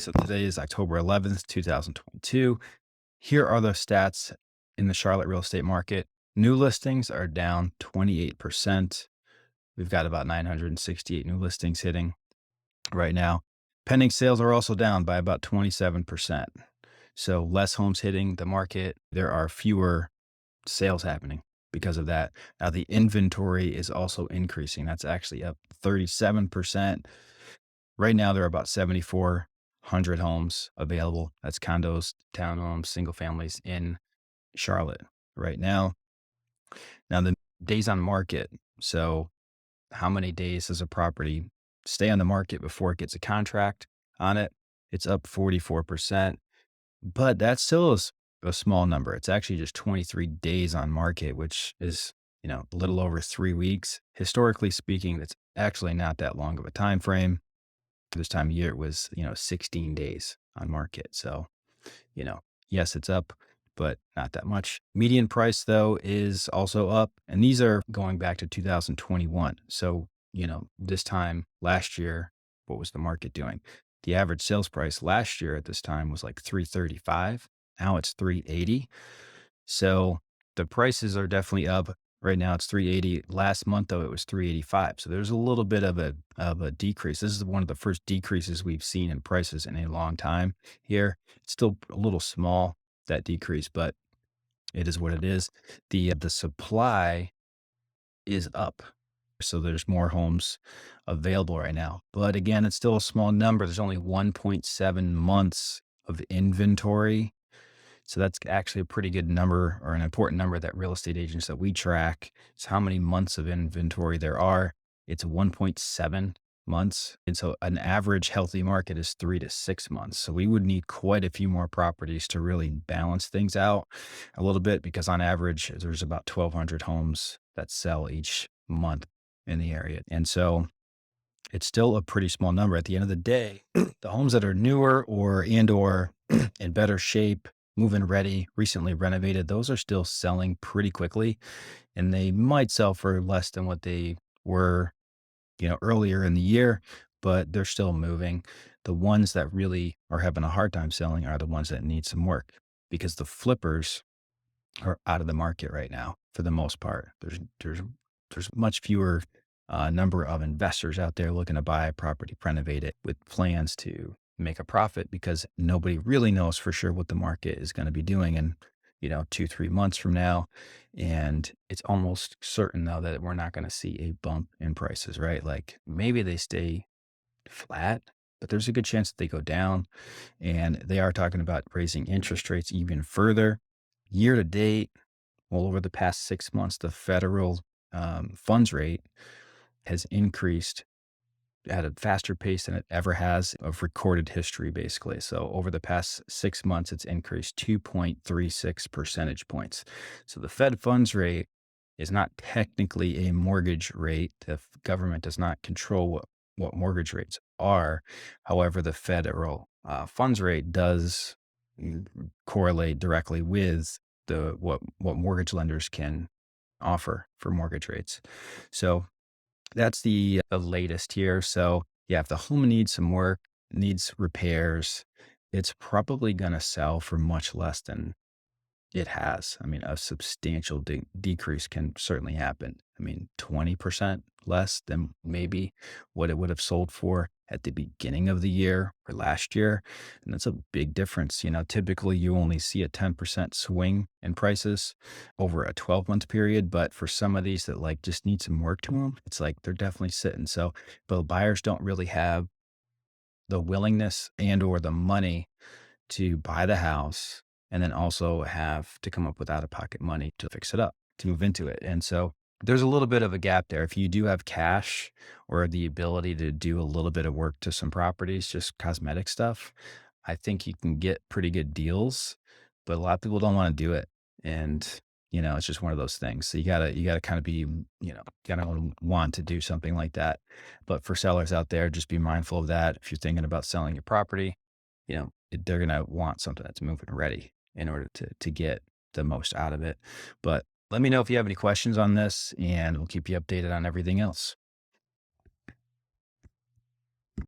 So today is October 11th, 2022. Here are the stats in the Charlotte real estate market. New listings are down 28%. We've got about 968 new listings hitting right now. Pending sales are also down by about 27%. So less homes hitting the market. There are fewer sales happening because of that. Now the inventory is also increasing. That's actually up 37%. Right now, there are about 7,400 homes available. That's condos, townhomes, single families in Charlotte right now. Now, the days on market. So, how many days does a property stay on the market before it gets a contract on it? It's up 44%, but that still is a small number. It's actually just 23 days on market, which is, a little over 3 weeks. Historically speaking, that's actually not that long of a time frame. This time of year, it was, 16 days on market. So, you know, yes, it's up, but not that much. Median price, though, is also up. And these are going back to 2021. So, this time last year, what was the market doing? The average sales price last year at this time was like 335. Now it's 380. So the prices are definitely up. Right now it's 380. Last month though it was 385. So there's a little bit of a decrease. This is one of the first decreases we've seen in prices in a long time here. It's still a little small, that decrease, but it is what it is. The supply is up. So there's more homes available right now. But again, it's still a small number. There's only 1.7 months of inventory, so that's actually a pretty good number, or an important number that real estate agents that we track. It's how many months of inventory there are. It's 1.7 months. And so an average healthy market is 3 to 6 months. So we would need quite a few more properties to really balance things out a little bit, because on average, there's about 1,200 homes that sell each month in the area. And so it's still a pretty small number. At the end of the day, the homes that are newer or in better shape, move-in ready, recently renovated, those are still selling pretty quickly, and they might sell for less than what they were, earlier in the year, but they're still moving. The ones that really are having a hard time selling are the ones that need some work, because the flippers are out of the market right now for the most part. There's much fewer number of investors out there looking to buy a property, renovate it with plans to make a profit, because nobody really knows for sure what the market is going to be doing in, 2, 3 months from now. And it's almost certain though that we're not going to see a bump in prices, right? Like maybe they stay flat, but there's a good chance that they go down. And they are talking about raising interest rates even further. Year to date, well, over the past 6 months, the federal funds rate has increased at a faster pace than it ever has of recorded history, basically. So over the past 6 months, it's increased 2.36 percentage points. So the Fed funds rate is not technically a mortgage rate. The government does not control what mortgage rates are. However, the federal funds rate does mm, correlate directly with what mortgage lenders can offer for mortgage rates. So that's the latest here. So yeah, if the home needs some work, needs repairs, it's probably gonna sell for much less than it has. I mean, a substantial decrease can certainly happen. I mean, 20% less than maybe what it would have sold for at the beginning of the year or last year. And that's a big difference. Typically you only see a 10% swing in prices over a 12-month period. But for some of these that like just need some work to them, it's like they're definitely sitting. So, but buyers don't really have the willingness and or the money to buy the house, and then also have to come up with out of pocket money to fix it up, to move into it. And so there's a little bit of a gap there. If you do have cash or the ability to do a little bit of work to some properties, just cosmetic stuff, I think you can get pretty good deals, but a lot of people don't want to do it. And it's just one of those things. So you gotta kind of be, gotta want to do something like that. But for sellers out there, just be mindful of that. If you're thinking about selling your property, they're gonna want something that's moving ready in order to get the most out of it. But let me know if you have any questions on this, and we'll keep you updated on everything else.